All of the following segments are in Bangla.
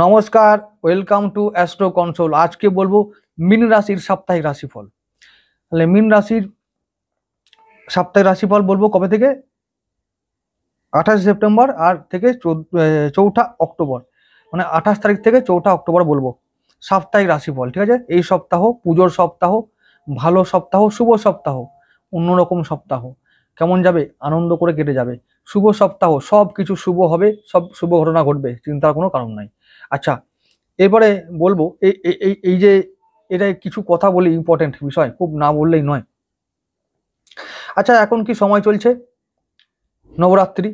নমস্কার, ওয়েলকাম টু অ্যাস্ট্রো কনসোল। আজকে বলবো মীন রাশির সাপ্তাহিক রাশিফল। তাহলে মীন রাশির সাপ্তাহিক রাশিফল বলবো কবে থেকে? 28 সেপ্টেম্বর আর থেকে 4 অক্টোবর, মানে 28 তারিখ থেকে 4 অক্টোবর বলবো সাপ্তাহিক রাশিফল। ঠিক আছে, এই সপ্তাহ পুজোর সপ্তাহ, ভালো সপ্তাহ, শুভ সপ্তাহ, অন্যরকম সপ্তাহ। কেমন যাবে? আনন্দ করে কেটে যাবে। শুভ সপ্তাহ, সব কিছু শুভ হবে, সব শুভ ঘটনা ঘটবে, চিন্তার কোনো কারণ নাই। আচ্ছা, এরপরে বলবো এই যে এটা কিছু কথা বলি, ইম্পর্টেন্ট বিষয়, খুব না বললেই নয়। আচ্ছা, এখন কি সময় চলছে? নবরাত্রি,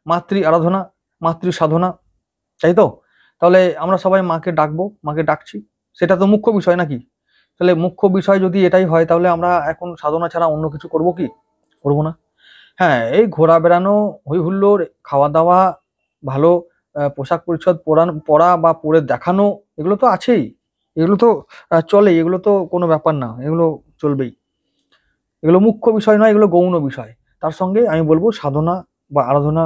মাতৃ আরাধনা, মাতৃ সাধনা, তাই তো? তাহলে আমরা সবাই মাকে ডাকবো, মাকে ডাকছি, সেটা তো মুখ্য বিষয় নাকি? তাহলে মুখ্য বিষয় যদি এটাই হয়, তাহলে আমরা এখন সাধনা ছাড়া অন্য কিছু করব কি? করবো না। হ্যাঁ, এই ঘোরা বেড়ানো, হই হুল্লোড়, খাওয়া দাওয়া, ভালো পোশাক পরিচ্ছদ পরা বা পরে দেখানো, এগুলো তো আছেই, এগুলো তো চলে, এগুলো তো কোনো ব্যাপার না, এগুলো চলবেই। এগুলো মুখ্য বিষয় নয়, এগুলো গৌণ বিষয়। তার সঙ্গে আমি বলবো সাধনা বা আরাধনা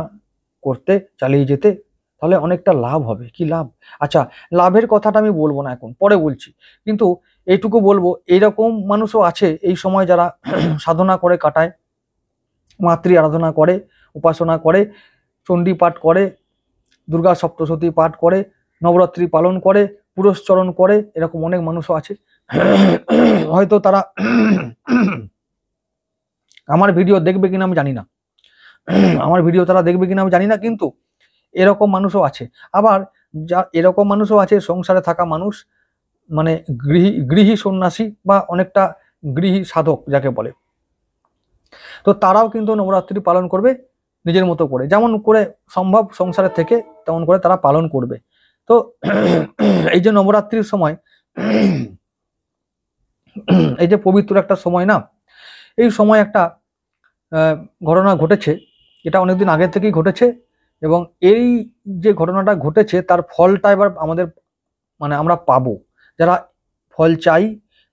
করতে চালিয়ে যেতে, তাহলে অনেকটা লাভ হবে। কি লাভ? আচ্ছা, লাভের কথাটা আমি বলবো না, এখন পরে বলছি। কিন্তু এইটুকু বলবো, এইরকম মানুষও আছে এই সময় যারা সাধনা করে কাটায়, মাতৃ আরাধনা করে, উপাসনা করে, চণ্ডী পাঠ করে, দুর্গা সপ্তশতী পাঠ করে, নবরাত্রি পালন করে, পুরস্চরণ করে, এরকম অনেক মানুষও আছে। হয়তো তারা আমার ভিডিও দেখবে কিনা আমি জানি না, আমার ভিডিও তারা দেখবে কিনা আমি জানি না, কিন্তু এরকম মানুষও আছে। আবার যা এরকম মানুষও আছে, সংসারে থাকা মানুষ, মানে গৃহী সন্ন্যাসী বা অনেকটা গৃহী সাধক যাকে বলে, তো তারাও কিন্তু নবরাত্রি পালন করবে নিজের মতো করে, যেমন করে সম্ভব সংসারের থেকে তেমন করে তারা পালন করবে। তো এই যে নবরাত্রির সময়, এই যে পবিত্র একটা সময় না, এই সময় একটা ঘটনা ঘটেছে, এটা অনেকদিন আগে থেকেই ঘটেছে, এবং এই যে ঘটনাটা ঘটেছে তার ফলটা এবার আমাদের, মানে আমরা পাবো, যারা ফল চাই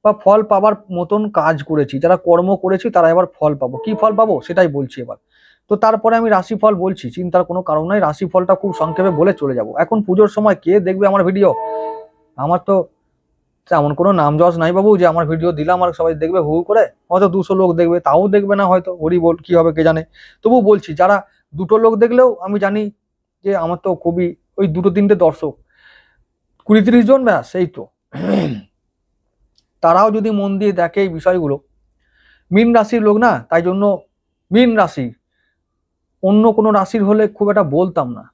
বা ফল পাবার মতন কাজ করেছি, যারা কর্ম করেছি, তারা এবার ফল পাবো। কি ফল পাবো সেটাই বলছি এবার। তো তারপরে আমি রাশিফল বলছি, চিন্তার কোনো কারণ নাই, রাশিফলটা খুব সংক্ষেপে বলে চলে যাব। এখন পুজোর সময় কে দেখবে আমার ভিডিও? আমার তো তেমন কোনো নাম যশ নাই বাবু যে আমার ভিডিও দিলাম আর সবাই দেখবে হু করে। হয়তো 200 লোক দেখবে, তাও দেখবে না, হয়তো হরি বল, কি হবে কে জানে। তবু বলছি, যারা 2টো লোক দেখলেও আমি জানি যে আমার তো খুবই ওই 2-3টে দর্শক, 20-30 জন, ব্যাস, এই তো। তারাও যদি মন দিয়ে দেখে এই বিষয়গুলো, মীন রাশির লোক না, তাই জন্য মীন রাশি, অন্য কোনো রাশির হলে খুব একটা বলতাম না,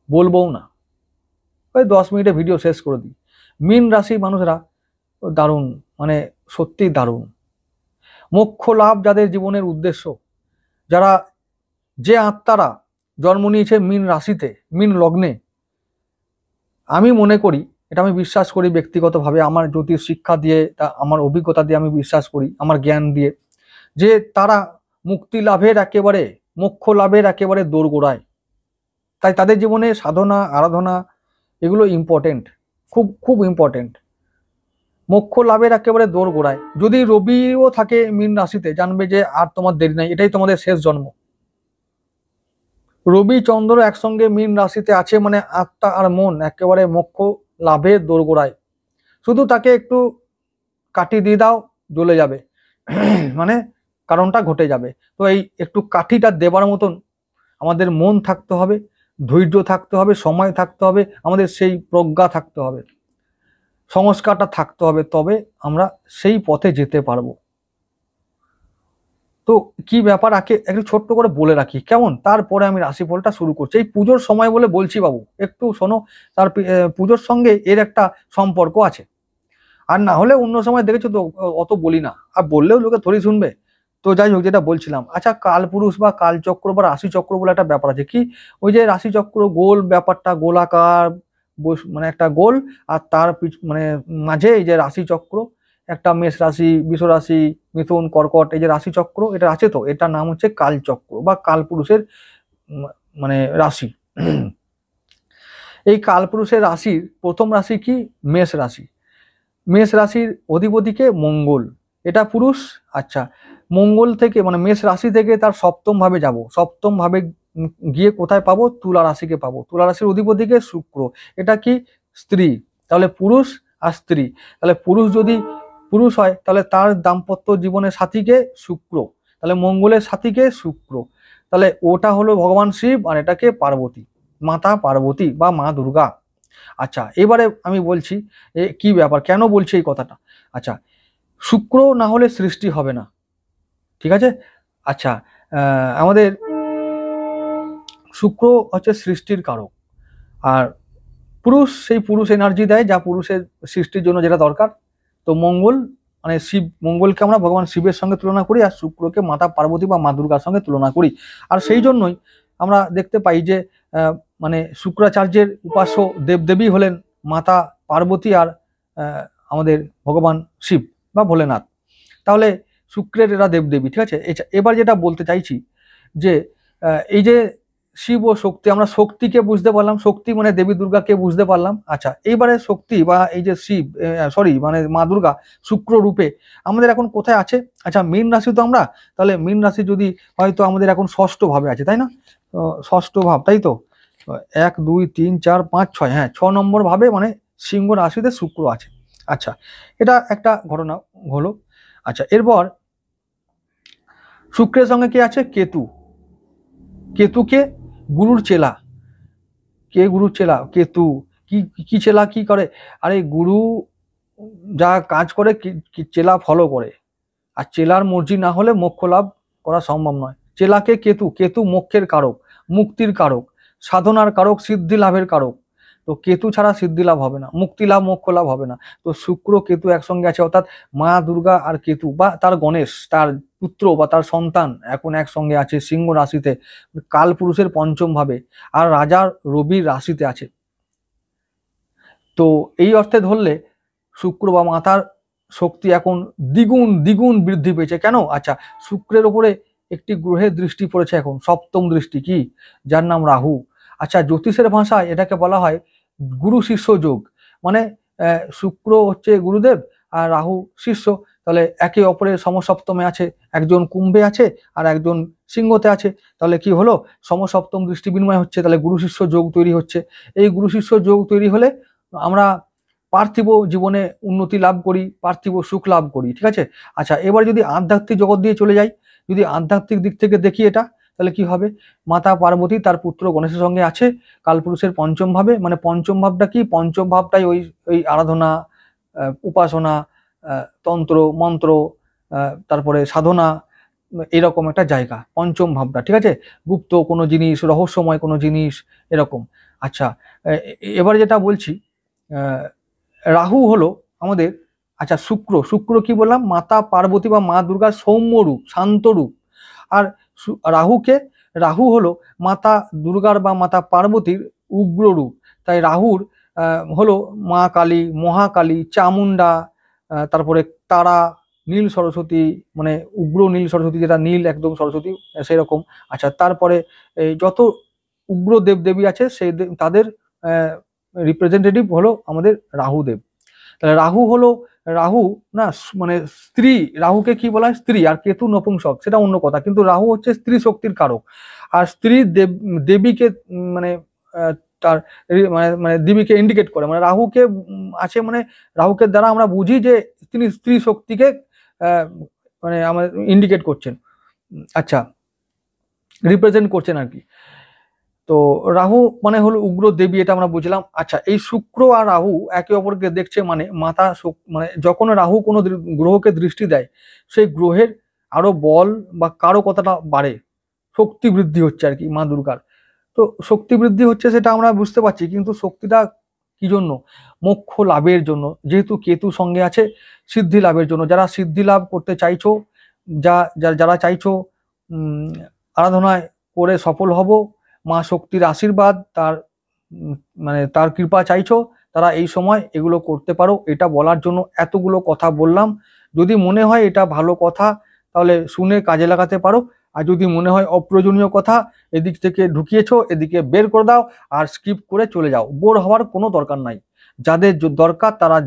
বলবও না, ওই 10 মিনিটে ভিডিও শেষ করে দিই। মীন রাশির মানুষরা দারুণ, মানে সত্যি দারুণ। মোক্ষ লাভ যাদের জীবনের উদ্দেশ্য, যারা, যে আত্মারা জন্ম নিয়েছে মীন রাশিতে, মীন লগ্নে, আমি মনে করি, এটা আমি বিশ্বাস করি ব্যক্তিগতভাবে, আমার জ্যোতিষ শিক্ষা দিয়ে, আমার অভিজ্ঞতা দিয়ে আমি বিশ্বাস করি, আমার জ্ঞান দিয়ে, যে তারা মুক্তি লাভের একেবারে, মোক্ষ লাভের একেবারে দোরগোড়ায়। তাই তাদের জীবনে সাধনা আরাধনা এগুলো ইম্পর্টেন্ট, খুব খুব ইম্পর্টেন্ট। মোক্ষ লাভের একেবারে দোরগোড়ায়। যদি রবিও থাকে মীন রাশিতে, জানবে যে আর তোমার দেরি নাই, এটাই তোমাদের শেষ জন্ম। রবি চন্দ্র একসঙ্গে মীন রাশিতে আছে মানে আত্মা আর মন একেবারে মোক্ষ লাভের দোরগোড়ায়। শুধু তাকে একটু কাঠি দিয়ে দাও, জ্বলে যাবে, মানে কারণটা ঘটে যাবে। তো এই একটু কাঠিটা দেবার মতন আমাদের মন থাকতে হবে, ধৈর্য থাকতে হবে, সময় থাকতে হবে, আমাদের সেই প্রজ্ঞা থাকতে হবে, সংস্কারটা থাকতে হবে, তবে আমরা সেই পথে যেতে পারবো। তো কি ব্যাপার আগে একটু ছোট্ট করে বলে রাখি কেমন, তারপরে আমি রাশিফলটা শুরু করছি। এই পুজোর সময় বলে বলছি বাবু, একটু শোনো। তার পুজোর সঙ্গে এর একটা সম্পর্ক আছে, আর না হলে অন্য সময় দেখেছো তো অত বলি না, আর বললেও লোকে থোড়ি শুনবে। তো যাই হোক, যেটা বলছিলাম, আচ্ছা, কালপুরুষ বা কালচক্র বা রাশিচক্র বলে একটা ব্যাপার আছে। কি, ওই যে রাশিচক্র গোল ব্যাপারটা, গোলাকার, মানে একটা গোল, আর তার মানে মাঝে এই যে রাশিচক্র, একটা মেষ রাশি, বৃষ রাশি, মিথুন, কর্কট, এই যে রাশিচক্র এটা আছে, তো এটার নাম হচ্ছে কালচক্র বা কালপুরুষের মানে রাশি। এই কালপুরুষের রাশির প্রথম রাশি কি? মেষ রাশি। মেষ রাশির অধিপতিকে মঙ্গল, এটা পুরুষ। আচ্ছা, মঙ্গল থেকে মানে মেষ রাশি থেকে তার সপ্তম ভাবে যাব, সপ্তম ভাবে গিয়ে কোথায় পাবো? তুলা রাশিকে পাবো। তুলা রাশির অধিপতিকে শুক্র, এটা কি? স্ত্রী, তাহলে পুরুষ আর স্ত্রী, তাহলে পুরুষ যদি পুরুষ হয় তাহলে তার দাম্পত্য জীবনের সাথীকে শুক্র, তাহলে মঙ্গলের সাথীকে শুক্র, তাহলে ওটা হলো ভগবান শিব আর এটাকে পার্বতী, মাতা পার্বতী বা মা দুর্গা। আচ্ছা, এবারে আমি বলছি কি ব্যাপার, কেন বলছি এই কথাটা। আচ্ছা, শুক্র না হলে সৃষ্টি হবে না, ঠিক আছে। আচ্ছা, আমাদের শুক্র হচ্ছে সৃষ্টির কারক, আর পুরুষ সেই পুরুষ এনার্জি দেয় যা পুরুষের সৃষ্টির জন্য যেটা দরকার। তো মঙ্গল মানে শিব, মঙ্গলকে আমরা ভগবান শিবের সঙ্গে তুলনা করি, আর শুক্রকে মাতা পার্বতী বা মা দুর্গার সঙ্গে তুলনা করি। আর সেই জন্যই আমরা দেখতে পাই যে মানে শুক্রাচার্যের উপাস্য দেবদেবী হলেন মাতা পার্বতী আর আমাদের ভগবান শিব বা ভোলেনাথ। তাহলে শুক্রের এরা দেবদেবী, ঠিক আছে। এবার যেটা বলতে চাইছি যে এই যে শিব ও শক্তি, আমরা শক্তিকে বুঝতে পারলাম, শক্তি মানে দেবী দুর্গাকে বুঝতে পারলাম। আচ্ছা, এইবারে শক্তি বা এই যে শিব সরি মানে মা দুর্গা শুক্র রূপে আমাদের এখন কোথায় আছে। আচ্ছা, মীন রাশি তো আমরা, তাহলে মীন রাশি যদি হয়তো আমাদের এখন ষষ্ঠ ভাবে আছে, তাই না? ষষ্ঠ ভাব, তাই তো, 1 2 3 4 5 6, হ্যাঁ 6 নম্বর ভাবে মানে সিংহ রাশিতে শুক্র আছে। আচ্ছা, এটা একটা ঘটনা হলো। আচ্ছা, এরপর শুক্রের সঙ্গে কে আছে? কেতু। কেতুকে গুরুর চেলা, কে গুরুর চেলা? কেতু। কি কি চেলা কি করে? আরে গুরু যা কাজ করে চেলা ফলো করে, আর চেলার মর্জি না হলে মোক্ষ লাভ করা সম্ভব নয়। চেলাকে কেতু, কেতু মোক্ষের কারক, মুক্তির কারক, সাধনার কারক, সিদ্ধি লাভের কারক। তো কেতু ছাড়া সিদ্ধি লাভ হবে না, মুক্তি লাভ মোক্ষ লাভ হবে না। তো শুক্র কেতু একসঙ্গে আছে, অর্থাৎ মা দুর্গা আর কেতু বা তার গণেশ, তার পুত্র বা তার সন্তান এখন একসঙ্গে আছে সিংহ রাশিতে, কাল পুরুষের পঞ্চম ভাবে, আর রাজার রবির রাশিতে আছে। তো এই অর্থে ধরলে শুক্র বা মাতার শক্তি এখন দ্বিগুণ দ্বিগুণ বৃদ্ধি পেয়েছে। কেন? আচ্ছা, শুক্রের ওপরে একটি গ্রহের দৃষ্টি পড়েছে এখন, সপ্তম দৃষ্টি, কি? যার নাম রাহু। আচ্ছা, জ্যোতিষের ভাষায় এটাকে বলা হয় গুরু শিষ্য যোগ। মানে শুক্র হচ্ছে গুরুদেব আর রাহু শিষ্য, তাহলে একে অপরের সমসপ্তমে আছে, একজন কুম্ভে আছে আর একজন সিংহতে আছে। তাহলে কি হলো? সমসপ্তম দৃষ্টি বিনিময় হচ্ছে, তাহলে গুরু শিষ্য যোগ তৈরি হচ্ছে। এই গুরু শিষ্য যোগ তৈরি হলে আমরা পার্থিব জীবনে উন্নতি লাভ করি, পার্থিব সুখ লাভ করি, ঠিক আছে। আচ্ছা, এবার যদি আধ্যাত্মিক জগৎ দিয়ে চলে যাই, যদি আধ্যাত্মিক দিক থেকে দেখি এটা, তাহলে কি হবে? মাতা পার্বতী তার পুত্র গণেশের সঙ্গে আছে কালপুরুষের পঞ্চম ভাবে। মানে পঞ্চম ভাবটা কি? পঞ্চম ভাবটাই ওই ওই আরাধনা, উপাসনা, তন্ত্র মন্ত্র, তারপরে সাধনা, এরকম একটা জায়গা পঞ্চম ভাবটা, ঠিক আছে। গুপ্ত কোনো জিনিস, রহস্যময় কোনো জিনিস, এরকম। আচ্ছা, এবার যেটা বলছি, রাহু হলো আমাদের, আচ্ছা শুক্র, শুক্র কি বললাম? মাতা পার্বতী বা মা দুর্গার সৌম্য রূপ, শান্ত রূপ। আর রাহুকে, রাহু হলো মাতা দুর্গার বা মাতা পার্বতীর উগ্র রূপ। তাই রাহুর হলো মা কালী, মহাকালী, চামুন্ডা, তারপরে তারা, নীল সরস্বতী, মানে উগ্র নীল সরস্বতী, যেটা নীল একদম সরস্বতী সেই রকম। আচ্ছা, তারপরে এই যত উগ্র দেবদেবী আছে সেই তাদের রিপ্রেজেন্টেটিভ হলো আমাদের রাহুদেব। তাহলে রাহু হলো, রাহু না মানে স্ত্রী, রাহুকে কি বলা হয়? স্ত্রী, আর কেতু নপুংসক, সেটা অন্য কথা, কিন্তু রাহু হচ্ছে স্ত্রী শক্তির কারক। আর স্ত্রী দেবীকে মানে তার মানে মানে দেবীকে ইন্ডিকেট করে, মানে রাহুকে আছে, মানে রাহুকে দ্বারা আমরা বুঝি যে তিনি স্ত্রী শক্তিকে মানে আমাদের ইন্ডিকেট করছেন, আচ্ছা রিপ্রেজেন্ট করছেন আর কি। তো রাহু মানে হলো উগ্র দেবী, এটা আমরা বুঝলাম। আচ্ছা, এই শুক্র আর রাহু একে অপরকে দেখছে, মানে মাথা মানে যখন রাহু কোনো গ্রহকে দৃষ্টি দেয়, সেই গ্রহের আরো বল বা কারো কথাটা বাড়ে, শক্তি বৃদ্ধি হচ্ছে আর কি মা দুর্গার। তো শক্তি বৃদ্ধি হচ্ছে সেটা আমরা বুঝতে পারছি, কিন্তু শক্তিটা কি জন্য? মোক্ষ লাভের জন্য, যেহেতু কেতু সঙ্গে আছে সিদ্ধি লাভের জন্য। যারা সিদ্ধি লাভ করতে চাইছো, যারা চাইছো আরাধনায় করে সফল হব, মা শক্তির আশীর্বাদ, তার মানে তার কৃপা চাইছো, তারা এই সময় এগুলো করতে পারো। এটা বলার জন্য এতগুলো কথা বললাম। যদি মনে হয় এটা ভালো কথা, তাহলে শুনে কাজে লাগাতে পারো। আর যদি মনে হয় অপ্রয়োজনীয় কথা এদিক থেকে ঢুকিয়েছো, এদিকে বের করে দাও আর স্কিপ করে চলে যাও। বোর হওয়ার কোনো দরকার নাই। যাদের দরকার তারা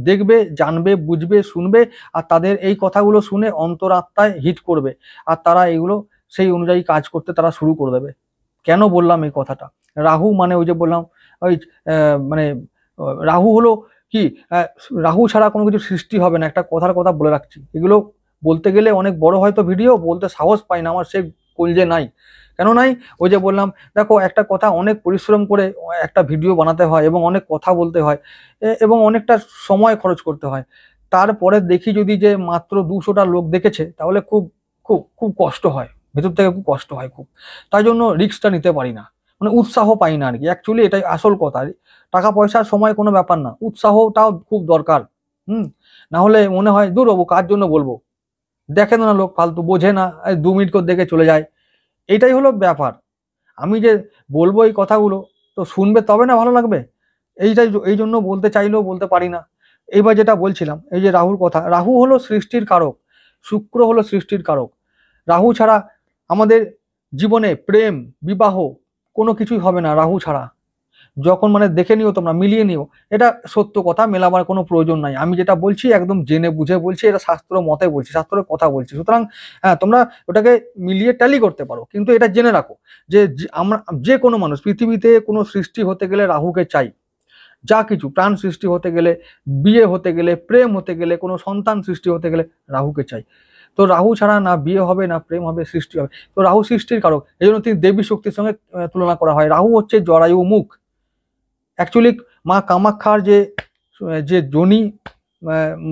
দেখবে, জানবে, বুঝবে, শুনবে, আর তাদের এই কথাগুলো শুনে অন্তরাত্মায় হিট করবে, আর তারা এগুলো সেই অনুযায়ী কাজ করতে তারা শুরু করে দেবে। কেন বললাম এই কথাটা? রাহু মানে ওই যে বললাম, ওই মানে রাহু হলো কি, রাহু ছাড়া কোনো কিছু সৃষ্টি হবে না, একটা কথা বলে রাখছি। এগুলো বলতে গেলে অনেক বড় হয়তো ভিডিও, বলতে সাহস পাই না, আমার সে কলজে নাই। কেন নাই? ওই যে বললাম, দেখো একটা কথা অনেক পরিশ্রম করে একটা ভিডিও বানাতে হয় এবং অনেক কথা বলতে হয় এবং অনেকটা সময় খরচ করতে হয়। তারপরে দেখি যদি যে মাত্র 200টা লোক দেখেছে, তাহলে খুব খুব খুব কষ্ট হয়, ভেতর থেকে খুব কষ্ট হয় খুব। তাই জন্য রিস্কটা নিতে পারি না, মানে উৎসাহ পাই না আর কি। অ্যাকচুয়ালি এটাই আসল কথা। টাকা পয়সার সময় কোনো ব্যাপার না, উৎসাহটাও খুব দরকার। হুম। না হলে মনে হয় দূর হবো, কার জন্য বলবো, দেখে না লোক, ফালতু বোঝে না, 2 মিনিট করে দেখে চলে যায়। এটাই হলো ব্যাপার। আমি যে বলবো এই কথাগুলো, তো শুনবে তবে না ভালো লাগবে। এইটাই, এই জন্য বলতে চাইলেও বলতে পারি না। এইবার যেটা বলছিলাম, এই যে রাহুর কথা, রাহু হলো সৃষ্টির কারক, শুক্র হলো সৃষ্টির কারক। রাহু ছাড়া আমাদের জীবনে প্রেম, বিবাহ কোনো কিছুই হবে না রাহু ছাড়া। যখন মানে দেখে নিও, তোমরা মিলিয়ে নিও, এটা সত্য কথা, মেলাবার কোনো প্রয়োজন নাই। আমি যেটা বলছি একদম জেনে বুঝে বলছি, এটা শাস্ত্র মতে বলছি, শাস্ত্রের কথা বলছি। সুতরাং হ্যাঁ, তোমরা ওটাকে মিলিয়ে ট্যালি করতে পারো, কিন্তু এটা জেনে রাখো যে আমরা যে কোনো মানুষ পৃথিবীতে কোনো সৃষ্টি হতে গেলে রাহুকে চাই। যা কিছু প্রাণ সৃষ্টি হতে গেলে, বিয়ে হতে গেলে, প্রেম হতে গেলে, কোনো সন্তান সৃষ্টি হতে গেলে রাহুকে চাই। তো রাহু ছাড়া না বিয়ে হবে, না প্রেম হবে, সৃষ্টি হবে। তো রাহু সৃষ্টির কারক, এই জন্য তিনি দেবী শক্তির সঙ্গে তুলনা করা হয়। রাহু হচ্ছে জরায়ু মুখ। অ্যাকচুয়ালি মা কামাখ্যার যে যে যোনি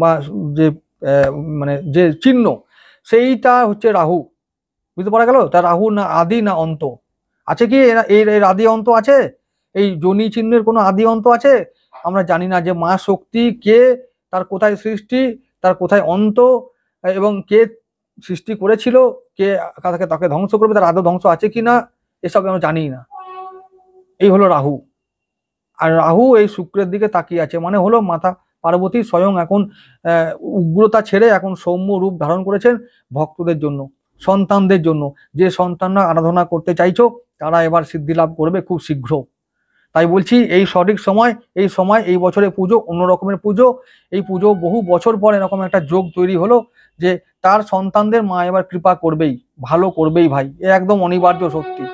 বা যে মানে যে চিহ্ন, সেইটা হচ্ছে রাহু। বুঝতে পারা গেল? তা রাহু না আদি না অন্ত আছে কি? এর আদি অন্ত আছে? এই যোনি চিহ্নের কোনো আদি অন্ত আছে? আমরা জানি না যে মা শক্তি কে, তার কোথায় সৃষ্টি, তার কোথায় অন্ত, এবং কে সৃষ্টি করেছিল, কে তাকে তাকে ধ্বংস করবে, তার আদৌ ধ্বংস আছে কি না, এসব আমরা জানি না। এই হলো রাহু। আর রাহু এই শুক্রের দিকে তাকিয়ে আছে, মানে হলো মাতা পার্বতী স্বয়ং এখন উগ্রতা ছেড়ে এখন সৌম্য রূপ ধারণ করেছেন ভক্তদের জন্য, সন্তানদের জন্য। যে সন্তানরা আরাধনা করতে চাইছো, তারা এবার সিদ্ধি লাভ করবে খুব শীঘ্র। তাই বলছি এই সঠিক সময়, এই সময়, এই বছরে পুজো অন্য রকমের পুজো। এই পুজো বহু বছর পর এরকম একটা যোগ তৈরি হলো যে তার সন্তানদের মা এবার কৃপা করবেই, ভালো করবেই ভাই, এ একদম অনিবার্য সত্যি।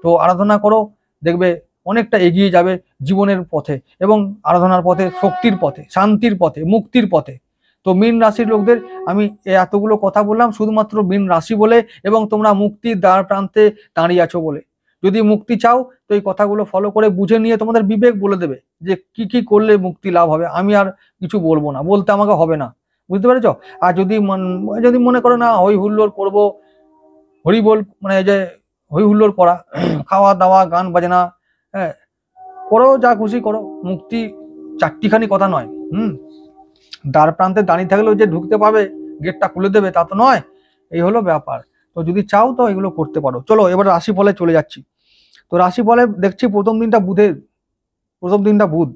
তো আরাধনা করো, দেখবে অনেকটা এগিয়ে যাবে জীবনের পথে, এবং আরাধনার পথে, শক্তির পথে, শান্তির পথে, মুক্তির পথে। তো মীন রাশির লোকদের আমি এতগুলো কথা বললাম শুধুমাত্র মীন রাশি বলে, এবং তোমরা মুক্তির দ্বার প্রান্তে দাঁড়িয়ে আছো বলে। যদি মুক্তি চাও, তো এই কথাগুলো ফলো করে বুঝে নিয়ে তোমাদের বিবেক বলে দেবে যে কি কি করলে মুক্তি লাভ হবে। আমি আর কিছু বলবো না, বলতে আমাকে হবে না। বুঝতে পেরেছ? আর যদি মনে করো না হই হুল্লোড় করবো, হরি বল, মানে এই যে হই হুল্লোড় করা, খাওয়া দাওয়া, গান বাজনা, হ্যাঁ, করো, যা খুশি করো, মুক্তি চারটিখানি কথা নয়। দ্বার প্রান্তে দাঁড়িয়ে থাকলেও যে ঢুকতে পাবে, গেটটা খুলে দেবে তা তো নয়। এই হলো ব্যাপার। তো যদি চাও তো এগুলো করতে পারো। চলো এবার রাশি ফলে চলে যাচ্ছি। তো রাশি ফলে দেখছি প্রথম দিনটা বুধ।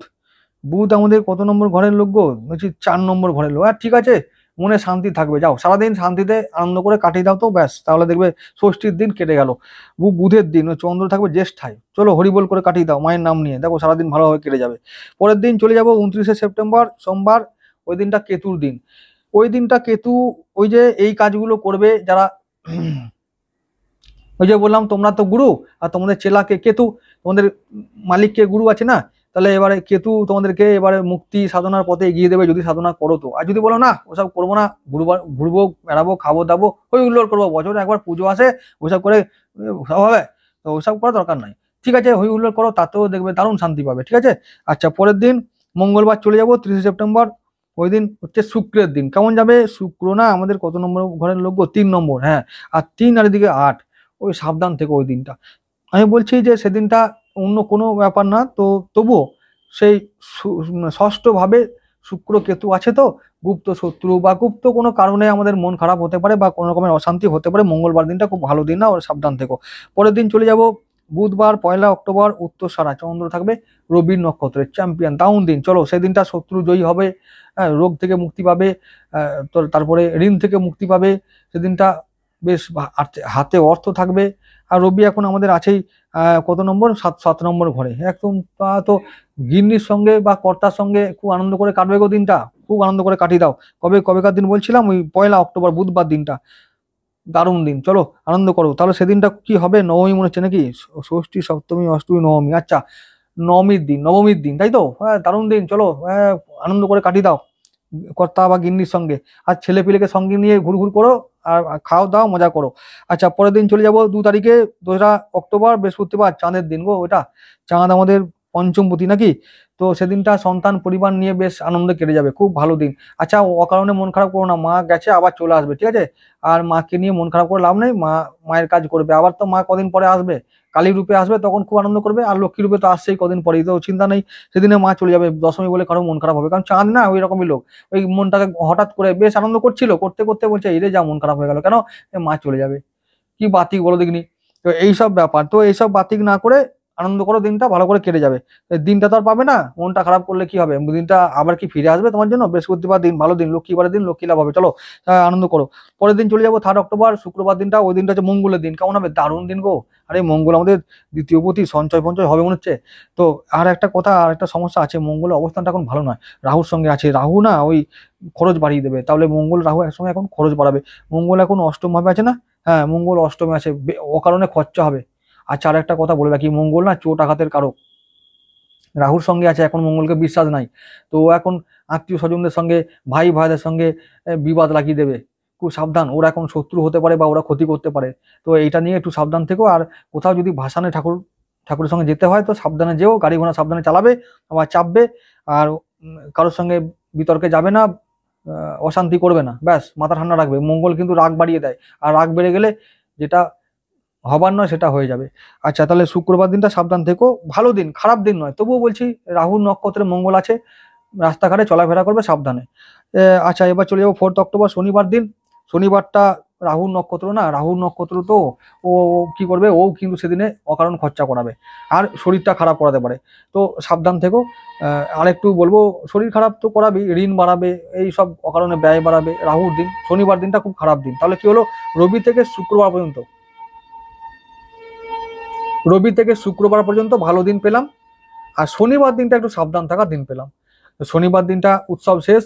বুধ আমাদের কত নম্বর ঘরের লোক গো? বলছি 4 নম্বর ঘরের লোক। ঠিক আছে, মনে শান্তি থাকবে, যাও সারাদিন শান্তিতে আনন্দ করে কাটিয়ে দাও তো ব্যাস, তাহলে দেখবে ষষ্ঠীর দিন কেটে গেল। বুধের দিন, চন্দ্র থাকবে জ্যেষ্ঠায়, চলো হরিবোল করে কাটিয়ে দাও মায়ের নাম নিয়ে, দেখো সারাদিন ভালোভাবে কেটে যাবে। পরের দিন চলে যাবো 29শে সেপ্টেম্বর, সোমবার। ওই দিনটা কেতুর দিন। ওই দিনটা কেতু ওই যে এই কাজগুলো করবে যারা, ওই যে বললাম তোমরা তো গুরু, আর তোমাদের চেলাকে কেতু, তোমাদের মালিককে গুরু আছে না, তাহলে এবারে কেতু তোমাদেরকে এবারে মুক্তি সাধনার পথে এগিয়ে দেবে, যদি সাধনা করো তো। আর যদি বলো না ওসব করবো না, ঘুরবো বেড়াবো, খাবো দাবো, ওই হুল্লোড় করবো, বছরে একবার পুজো আসে, ওসব করে সব হবে, তো ওসব করার দরকার নাই। ঠিক আছে, হই হুল্লোড় করো, তাতেও দেখবে দারুণ শান্তি পাবে। ঠিক আছে। আচ্ছা, পরের দিন মঙ্গলবার চলে যাবো 30শে সেপ্টেম্বর। ওই দিন হচ্ছে শুক্রের দিন। কেমন যাবে? শুক্র না আমাদের কত নম্বর ঘরের লোক? 3 নম্বর। হ্যাঁ, আর 3 আর এদিকে 8, ওই সাবধান থেকে ওই দিনটা। আমি বলছি যে সেদিনটা অন্য কোনো ব্যাপার না, তো তবুও সেই ষষ্ঠ ভাবে শুক্র কেতু আছে, তো গুপ্ত শত্রু বা গুপ্ত কোনো কারণে আমাদের মন খারাপ হতে পারে বা কোনো রকমের অশান্তি হতে পারে। মঙ্গলবার দিনটা খুব ভালো দিন না, ওর সাবধান থেকো। পরের দিন চলে যাব বুধবার 1 অক্টোবর, উত্তরসারা, চন্দ্র থাকবে রবির নক্ষত্রের, চ্যাম্পিয়ন দাউন দিন। চলো সেদিনটা শত্রু জয়ী হবে, রোগ থেকে মুক্তি পাবে, তারপরে ঋণ থেকে মুক্তি পাবে। সেদিনটা বেশ হাতে অর্থ থাকবে। আর রবি এখন আমাদের আছেই কত নম্বর? 7 নম্বর ঘরে একদম। তা তো গিন্নির সঙ্গে বা কর্তার সঙ্গে খুব আনন্দ করে কাটবে গো দিনটা, খুব আনন্দ করে কাটিয়ে দাও। কবেকার দিন বলছিলাম? ওই 1 অক্টোবর বুধবার দিনটা, দারুণ দিন, চলো আনন্দ করো। তাহলে সেদিনটা কি হবে? নবমী মনে হচ্ছে নাকি? ষষ্ঠী, সপ্তমী, অষ্টমী, নবমী। আচ্ছা, নবমীর দিন, তাই তো? হ্যাঁ, দারুণ দিন, চলো হ্যাঁ, আনন্দ করে কাটিয়ে দাও কর্তা বা গিন্নির সঙ্গে, আর ছেলে পিলেকে সঙ্গে নিয়ে ঘুরঘুর করো, আর খাও দাও মজা করো। আচ্ছা, পরের দিন চলে যাব 2 তারিখে, 2রা অক্টোবর, বৃহস্পতিবার, চাঁদের দিন গো ওটা। চাঁদ আমাদের পঞ্চমপতি নাকি, তো সেদিনটা সন্তান পরিবার নিয়ে বেশ আনন্দে কেটে যাবে, খুব ভালো দিন। আচ্ছা, অকারণে মন খারাপ করো না, মা গেছে আবার চলে আসবে, ঠিক আছে? আর মাকে নিয়ে মন খারাপ করে লাভ নেই, মায়ের কাজ করবে, আবার তো মা কদিন পরে আসবে, কালী রূপে আসবে, তখন খুব আনন্দ করবে, আর লক্ষ্মী রূপে তো আসছেই কদিন পরেই, তো চিন্তা নেই। সেদিনে মা চলে যাবে, দশমী বলে কারো মন খারাপ হবে, কারণ চাঁদ না ওই রকমই লোক, ওই মনটাকে হঠাৎ করে বেশ আনন্দ করছিল, করতে করতে বলছে এই রে যা মন খারাপ হয়ে গেল কেন, মা চলে যাবে, কি বাতিক বলো দেখিনি। তো এইসব ব্যাপার, তো এইসব বাতিক না করে আনন্দ করো, দিনটা ভালো করে কেটে যাবে। দিনটা তো আর পাবে না, মনটা খারাপ করলে কি হবে, দিনটা আবার কি ফিরে আসবে তোমার জন্য? বৃহস্পতিবার দিন ভালো দিন, লক্ষ্মীবারের দিন, লক্ষ্মী লাভ হবে, চলো আনন্দ করো। পরের দিন চলে যাবো 3 অক্টোবর, শুক্রবার দিনটা, ওই দিনটা হচ্ছে মঙ্গলের দিন, কেমন হবে? দারুণ দিন গো। আরে মঙ্গল আমাদের দ্বিতীয় পতি, সঞ্চয় পঞ্চয় হবে মনে হচ্ছে। তো আর একটা কথা, আর একটা সমস্যা আছে, মঙ্গলের অবস্থানটা এখন ভালো নয়, রাহুর সঙ্গে আছে, রাহু না ওই খরচ বাড়িয়ে দেবে, তাহলে মঙ্গল রাহু একসঙ্গে এখন খরচ বাড়াবে। মঙ্গল এখন অষ্টম ভাবে আছে না, হ্যাঁ মঙ্গল অষ্টমে আছে, অকারণে খরচা হবে। আচ্ছা, আর একটা কথা বলে রাখি, মঙ্গল না চোট আঘাতের কারক, রাহুর সঙ্গে আছে, এখন মঙ্গলকে বিশ্বাস নাই, তো ও এখন আত্মীয় স্বজনদের সঙ্গে, ভাই ভাইদের সঙ্গে বিবাদ লাগিয়ে দেবে, খুব সাবধান, ওরা এখন শত্রু হতে পারে বা ওরা ক্ষতি করতে পারে, তো এইটা নিয়ে একটু সাবধান থেকো। আর কোথাও যদি ভাসানে ঠাকুরের সঙ্গে যেতে হয় তো সাবধানে যেও, গাড়ি ঘোড়া সাবধানে চালাবে, আবার চাপবে, আর কারোর সঙ্গে বিতর্কে যাবে না, অশান্তি করবে না, ব্যাস মাথা ঠান্ডা রাখবে। মঙ্গল কিন্তু রাগ বাড়িয়ে দেয়, আর রাগ বেড়ে গেলে যেটা হবার নয় সেটা হয়ে যাবে। আচ্ছা, তাহলে শুক্রবার দিনটা সাবধান থেকো, ভালো দিন, খারাপ দিন নয়, তবুও বলছি রাহুর নক্ষত্রে মঙ্গল আছে, রাস্তাঘাটে চলাফেরা করবে সাবধানে। আচ্ছা, এবার চলে যাবো 4 অক্টোবর, শনিবার দিন। শনিবারটা রাহুর নক্ষত্র না, রাহুর নক্ষত্র তো ও ও কি করবে, ও কিন্তু সেদিনে অকারণ খরচা করাবে, আর শরীরটা খারাপ করাতে পারে, তো সাবধান থেকো। আরেকটু বলবো, শরীর খারাপ তো করাবি, ঋণ বাড়াবে, এই সব অকারণে ব্যয় বাড়াবে রাহুর দিন। শনিবার দিনটা খুব খারাপ দিন, তাহলে কি হলো, রবি থেকে শুক্রবার পর্যন্ত, ভালো দিন পেলাম, আর শনিবার দিনটা একটু সাবধান থাকার দিন পেলাম। তো শনিবার দিনটা উৎসব শেষ,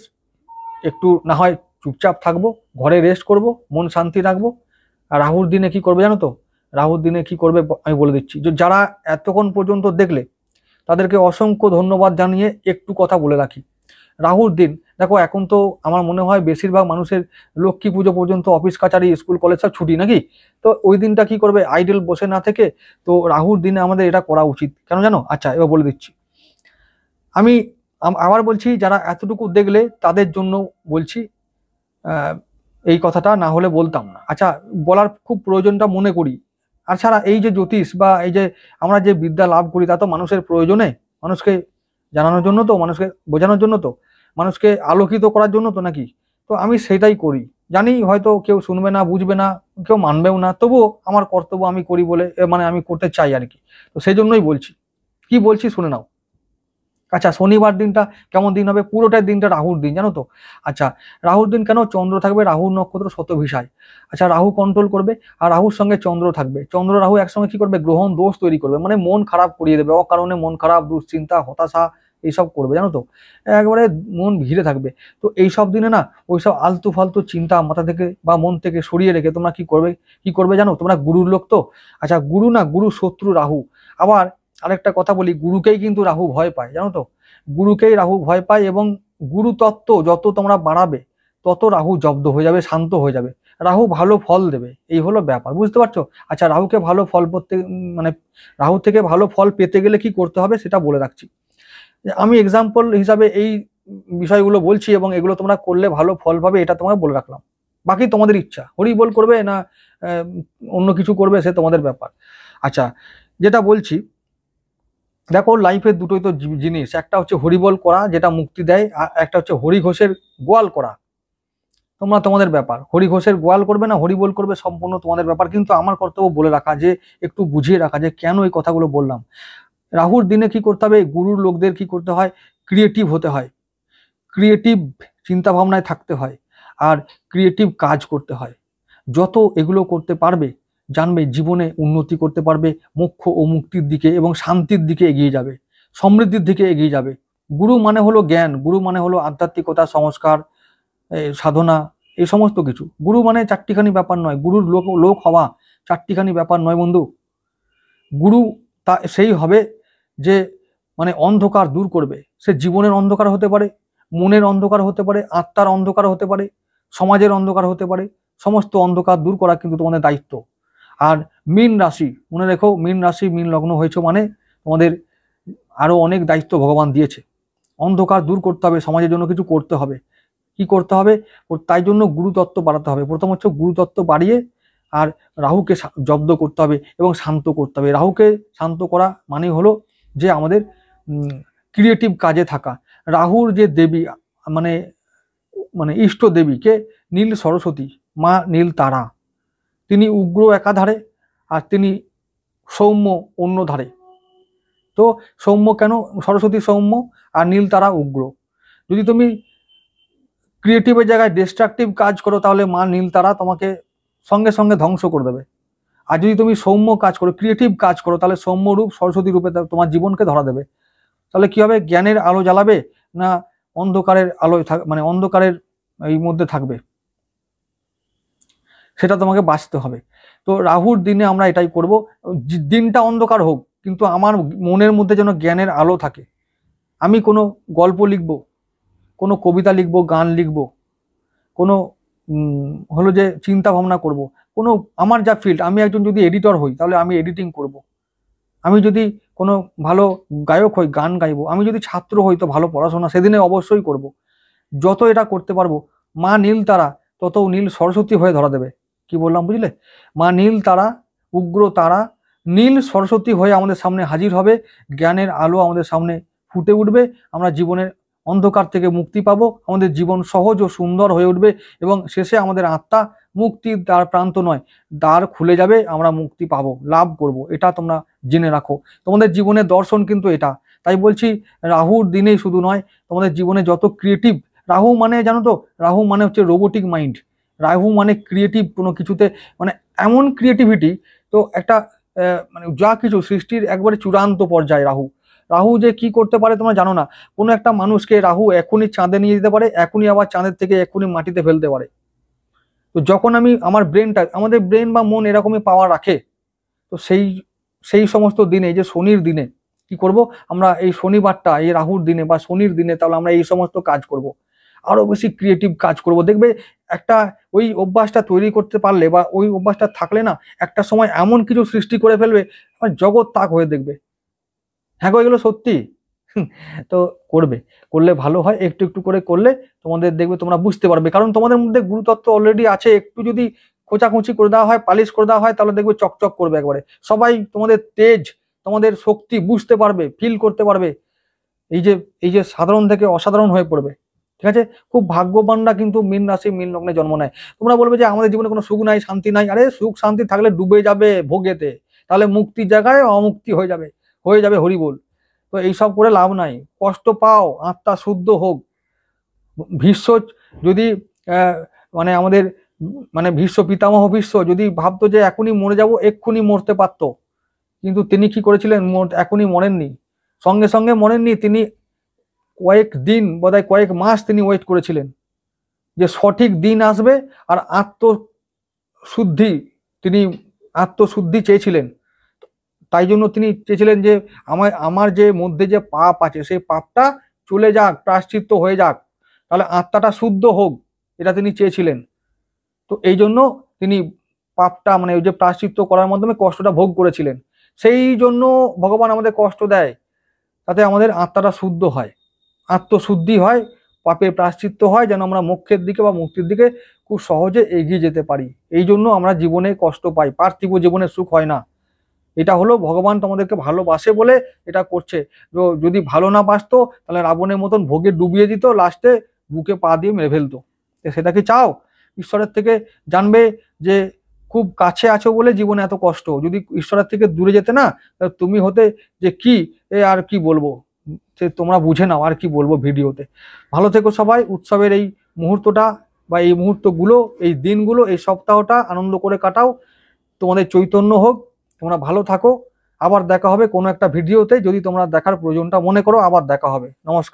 একটু না হয় চুপচাপ থাকবো, ঘরে রেস্ট করব, মন শান্তি রাখবো। আর রাহুর দিনে কি করবে জানো তো, রাহুর দিনে কি করবে আমি বলে দিচ্ছি, যারা এতক্ষণ পর্যন্ত দেখলে তাদেরকে অসংখ্য ধন্যবাদ জানিয়ে একটু কথা বলে রাখি। রাহুর দিন দেখো, এখন তো আমার মনে হয় বেশিরভাগ মানুষের লক্ষ্মী পুজো পর্যন্ত অফিস কাচারি স্কুল কলেজ সব ছুটি নাকি, তো ওই দিনটা কি করবে, আইডল বসে না থেকে, তো রাহুর দিনে আমাদের এটা করা উচিত, কেন জানো? আচ্ছা, এবার বলে দিচ্ছি। আমি আবার বলছি, যারা এতটুকু দেখলে তাদের জন্য বলছি, এই কথাটা না হলে বলতাম না। আচ্ছা, বলার খুব প্রয়োজনটা মনে করি। আর ছাড়া এই যে জ্যোতিষ বা এই যে আমরা যে বিদ্যা লাভ করি, তা তো মানুষের প্রয়োজনে, মানুষকে জানানোর জন্য তো, মানুষকে বোঝানোর জন্য তো, মানুষকে আলোকিত করার জন্য তো নাকি, তো আমি সেটাই করি। জানি হয়তো কেউ শুনবে না, বুঝবে না, কেউ মানবেও না, তবুও আমার কর্তব্য আমি করি বলে, মানে আমি করতে চাই আর কি, তো সেই জন্যই বলছি। কি বলছি শুনে নাও। আচ্ছা, শনিবার দিনটা কেমন দিন হবে, পুরোটাই দিনটা রাহুর দিন, জানো তো? আচ্ছা, রাহুর দিন কেন, চন্দ্র থাকবে, রাহুর নক্ষত্র শতভিষায়। আচ্ছা, রাহু কন্ট্রোল করবে, আর রাহুর সঙ্গে চন্দ্র থাকবে, চন্দ্র রাহু একসঙ্গে কি করবে, গ্রহণ দোষ তৈরি করবে, মানে মন খারাপ করিয়ে দেবে, অকারণে মন খারাপ, দুশ্চিন্তা, হতাশা এইসব করবে, জানো তো? একবারে মন ঘিরে থাকবে। তো এইসব দিনে না ওইসব আলতু ফালতু চিন্তা মাথা থেকে বা মন থেকে সরিয়ে রেখে তোমরা কি করবে জানো, তোমরা গুরুর লোক তো। আচ্ছা, গুরু না, গুরু শত্রু রাহু। আবার আরেকটা কথা বলি, গুরুকেই কিন্তু রাহু ভয় পায়, জানো তো? গুরুকেই রাহু ভয় পায়, এবং গুরু তত্ত্ব যত তোমরা বাড়াবে তত রাহু জব্দ হয়ে যাবে, শান্ত হয়ে যাবে, রাহু ভালো ফল দেবে, এই হলো ব্যাপার, বুঝতে পারছো? আচ্ছা, রাহুকে ভালো ফল পেতে, মানে রাহু থেকে ভালো ফল পেতে গেলে কি করতে হবে সেটা বলে রাখছি। আমি এক্সাম্পল হিসাবে এই বিষয়গুলো বলছি, এবং এগুলো তোমরা করলে ভালো ফল পাবে, এটা তোমায় বলে রাখলাম। বাকি তোমাদের ইচ্ছা, হরি বল করবে না অন্য কিছু করবে, সে তোমাদের ব্যাপার। আচ্ছা, যেটা বলছি, দেখো লাইফের দুটোই তো জিনিস, একটা হচ্ছে হরিবল করা যেটা মুক্তি দেয়, আর একটা হচ্ছে হরি ঘোষের গোয়াল করা। তোমরা তোমাদের ব্যাপার, হরি ঘোষের গোয়াল করবে না হরিবল করবে, সম্পূর্ণ তোমাদের ব্যাপার, কিন্তু আমার কর্তব্য বলে রাখা, যে একটু বুঝিয়ে রাখা যে কেন এই কথাগুলো বললাম। রাহুর দিনে কি করতে হবে, গুরুর লোকদের কি করতে হয়, ক্রিয়েটিভ হতে হয়, ক্রিয়েটিভ চিন্তা ভাবনায় থাকতে হয়, আর ক্রিয়েটিভ কাজ করতে হয়। যত এগুলো করতে পারবে, জানবে জীবনে উন্নতি করতে পারবে, মোক্ষ ও মুক্তির দিকে এবং শান্তির দিকে এগিয়ে যাবে, সমৃদ্ধির দিকে এগিয়ে যাবে। গুরু মানে হলো জ্ঞান, গুরু মানে হলো আধ্যাত্মিকতা, সংস্কার, সাধনা, এই সমস্ত কিছু। গুরু মানে চারটিখানি ব্যাপার নয়, গুরুর লোক লোক হওয়া চারটিখানি ব্যাপার নয় বন্ধু। গুরু তা সেই হবে যে মানে অন্ধকার দূর করবে। সে জীবনের অন্ধকার হতে পারে, মনের অন্ধকার হতে পারে, আত্মার অন্ধকার হতে পারে, সমাজের অন্ধকার হতে পারে। সমস্ত অন্ধকার দূর করা কিন্তু তোমাদের দায়িত্ব। আর মীন রাশি, মনে রেখো, মীন রাশি মীন লগ্ন হয়েছে মানে তোমাদের আরো অনেক দায়িত্ব ভগবান দিয়েছে। অন্ধকার দূর করতে হবে, সমাজের জন্য কিছু করতে হবে। কি করতে হবে? তাই জন্য গুরুতত্ত্ব বাড়াতে হবে। প্রথম হচ্ছে গুরুতত্ত্ব বাড়িয়ে আর রাহুকে জব্দ করতে হবে এবং শান্ত করতে হবে। রাহুকে শান্ত করা মানে হলো যে আমাদের ক্রিয়েটিভ কাজে থাকা। রাহুর যে দেবী মানে মানে ইষ্ট দেবীকে নীল সরস্বতী, মা নীল তারা। তিনি উগ্র একাধারে আর তিনি সৌম্য অন্য ধারে। তো সৌম্য কেন? সরস্বতী সৌম্য আর নীল তারা উগ্র। যদি তুমি ক্রিয়েটিভের জায়গায় ডিস্ট্রাকটিভ কাজ করো তাহলে মা নীল তারা তোমাকে সঙ্গে সঙ্গে ধ্বংস করে দেবে। আর যদি তুমি সৌম্য কাজ করো, ক্রিয়েটিভ কাজ করো, তাহলে সৌম্য রূপ সরস্বতী রূপে তোমার জীবনকে ধরা দেবে। তাহলে কি হবে? জ্ঞানের আলো জ্বালাবে না অন্ধকারের আলোয় মানে অন্ধকারের এই মধ্যে থাকবে, সেটা তোমাকে বাঁচতে হবে। তো রাহুর দিনে আমরা এটাই করব। দিনটা অন্ধকার হোক, কিন্তু আমার মনের মধ্যে যেন জ্ঞানের আলো থাকে। আমি কোনো গল্প লিখবো, কোনো কবিতা লিখবো, গান লিখবো, কোনো হলো যে চিন্তা ভাবনা করব, কোনো আমার যা ফিল্ড, আমি একজন যদি এডিটর হই তাহলে আমি এডিটিং করব, আমি যদি কোনো ভালো গায়ক হই গান গাইবো, আমি যদি ছাত্র হই তো ভালো পড়াশোনা সেদিনে অবশ্যই করব। যত এটা করতে পারবো মা নীল তারা তত নীল সরস্বতী হয়ে ধরা দেবে। কি বললাম বুঝলে? মা নীল তারা, উগ্র তারা, নীল সরস্বতী হয়ে আমাদের সামনে হাজির হবে। জ্ঞানের আলো আমাদের সামনে ফুটে উঠবে। আমরা জীবনের অন্ধকার থেকে মুক্তি পাবো। আমাদের জীবন সহজ ও সুন্দর হয়ে উঠবে এবং শেষে আমাদের আত্মা মুক্তির দ্বার প্রান্ত নয়, দ্বার খুলে যাবে। আমরা মুক্তি পাবো, লাভ করব। এটা তোমরা জেনে রাখো। তোমাদের জীবনের দর্শন কিন্তু এটা। তাই বলছি, রাহুর দিনেই শুধু নয়, তোমাদের জীবনে যত ক্রিয়েটিভ, রাহু মানে জানো তো, রাহু মানে হচ্ছে রোবোটিক মাইন্ড। রাহু মানে ক্রিয়েটিভ কোনো কিছুতে, মানে এমন ক্রিয়েটিভিটি। তো একটা মানে যা কিছু সৃষ্টির একবারে চূড়ান্ত পর্যায়ে রাহু। রাহু যে কি করতে পারে তোমরা জানো না। কোনো একটা মানুষকে রাহু এখনই চাঁদে নিয়ে যেতে পারে, এখনই আবার চাঁদের থেকে এখনই মাটিতে ফেলতে পারে। তো যখন আমি আমার ব্রেনটা, আমাদের ব্রেন বা মন এরকমই পাওয়ার রাখে, তো সেই সেই সমস্ত দিনে, যে শনির দিনে কি করব আমরা, এই শনিবারটা, এই রাহুর দিনে বা শনির দিনে, তাহলে আমরা এই সমস্ত কাজ করব, আরো বেশি ক্রিয়েটিভ কাজ করব। দেখবে একটা ওই অভ্যাসটা তৈরি করতে পারলে বা ওই অভ্যাসটা থাকলে না, একটা সময় এমন কিছু সৃষ্টি করে ফেলবে, জগৎ তাক হয়ে দেখবে। হ্যাঁ গো, এগুলো সত্যি। তো করবে, করলে ভালো হয়। একটু একটু করে করলে তোমাদের দেখবে তোমরা বুঝতে পারবে, কারণ তোমাদের মধ্যে গুরুতত্ত্ব অলরেডি আছে। একটু যদি খোঁচাখুচি করে দেওয়া হয়, পালিশ করে দেওয়া হয়, তাহলে দেখবে চকচক করবে একবারে। সবাই তোমাদের তেজ, তোমাদের শক্তি বুঝতে পারবে, ফিল করতে পারবে। এই যে এই যে সাধারণ থেকে অসাধারণ হয়ে পড়বে। ঠিক আছে? খুব ভাগ্যবানরা কিন্তু মীন রাশি মীন লগ্নে জন্ম নেয়। তোমরা বলবে যে আমাদের জীবনে কোনো সুখ নাই, শান্তি নাই। আরে সুখ শান্তি থাকলে ডুবে যাবে ভোগেতে, তাহলে মুক্তির জায়গায় অমুক্তি হয়ে যাবে, হয়ে যাবে হরিবোল। তো এইসব করে লাভ নাই। কষ্ট পাও, আত্মা শুদ্ধ হোক। ভীষ্ম যদি মানে আমাদের মানে ভীষ্ম পিতামহ ভীষ্ম যদি ভাবতো যে এখনই মরে যাব, এক্ষুনি মরতে পারতো, কিন্তু তিনি কি করেছিলেন? এখনই মরেননি, সঙ্গে সঙ্গে মরেননি। তিনি কয়েক দিন, বোধহয় কয়েক মাস তিনি ওয়েট করেছিলেন যে সঠিক দিন আসবে। আর আত্মশুদ্ধি, তিনি আত্মশুদ্ধি চেয়েছিলেন। তাই জন্য তিনি চেয়েছিলেন যে আমার যে মধ্যে যে পাপ আছে, সেই পাপটা চলে যাক, প্রায়শ্চিত্ত হয়ে যাক, তাহলে আত্মাটা শুদ্ধ হোক, এটা তিনি চেয়েছিলেন। তো এই জন্য তিনি পাপটা, মানে ওই যে প্রায়শ্চিত্ত করার মাধ্যমে কষ্টটা ভোগ করেছিলেন। সেই জন্য ভগবান আমাদের কষ্ট দেয়, তাতে আমাদের আত্মাটা শুদ্ধ হয়, আত্মশুদ্ধি হয়, পাপের প্রায়শ্চিত্ত হয়, যেন আমরা মোক্ষের দিকে বা মুক্তির দিকে খুব সহজে এগিয়ে যেতে পারি। এই জন্য আমরা জীবনে কষ্ট পাই, পার্থিব জীবনে সুখ হয় না। এটা হলো ভগবান তোমাদেরকে ভালোবাসে বলে এটা করছে। যদি ভালো না বাসতো তাহলে রাবণের মতন ভোগে ডুবিয়ে দিত, লাস্টে বুকে পা দিয়ে মেরে ফেলতো। সেটা কি চাও? ঈশ্বরের থেকে জানবে যে খুব কাছে আছো বলে জীবনে এত কষ্ট। যদি ঈশ্বরের থেকে দূরে যেতে না, তুমি হতে যে কি, আর কি বলবো, সে তোমরা বুঝে নাও, আর কি বলবো ভিডিওতে। ভালো থেকো সবাই। উৎসবের এই মুহূর্তটা বা এই মুহূর্তগুলো, এই দিনগুলো, এই সপ্তাহটা আনন্দ করে কাটাও। তোমাদের চৈতন্য হোক, তোমরা ভালো থাকো। আবার দেখা হবে কোনো একটা ভিডিওতে, যদি তোমরা দেখার প্রয়োজনটা মনে করো। আবার দেখা হবে। নমস্কার।